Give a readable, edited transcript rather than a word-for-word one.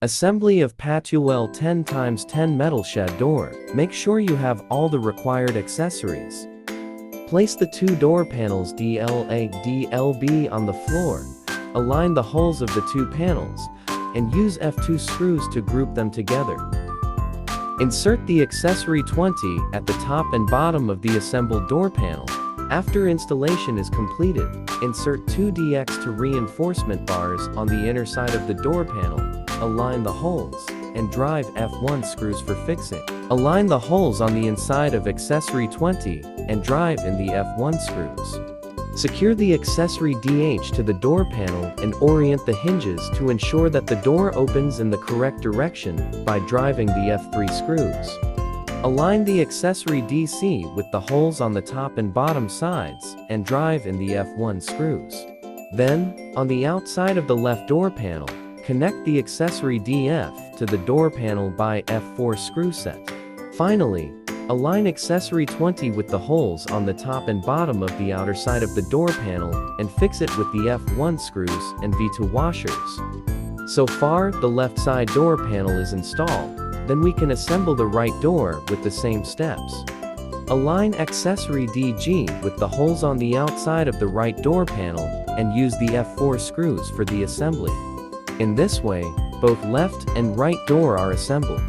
Assembly of Patiowell 10x10 metal shed door. Make sure you have all the required accessories. Place the two door panels DLA.DLB on the floor. Align the holes of the two panels, and use F2 screws to group them together. Insert the accessory 20 at the top and bottom of the assembled door panel. After installation is completed, insert two DX2 reinforcement bars on the inner side of the door panel. Align the holes, and drive F1 screws for fixing. Align the holes on the inside of accessory 20, and drive in the F1 screws. Secure the accessory DH to the door panel and orient the hinges to ensure that the door opens in the correct direction by driving the F3 screws. Align the accessory DC with the holes on the top and bottom sides, and drive in the F1 screws. Then, on the outside of the left door panel, connect the accessory DF to the door panel by F4 screw set. Finally, align accessory 20 with the holes on the top and bottom of the outer side of the door panel and fix it with the F1 screws and V2 washers. So far, the left side door panel is installed. Then we can assemble the right door with the same steps. Align accessory DG with the holes on the outside of the right door panel and use the F4 screws for the assembly. In this way, both left and right door are assembled.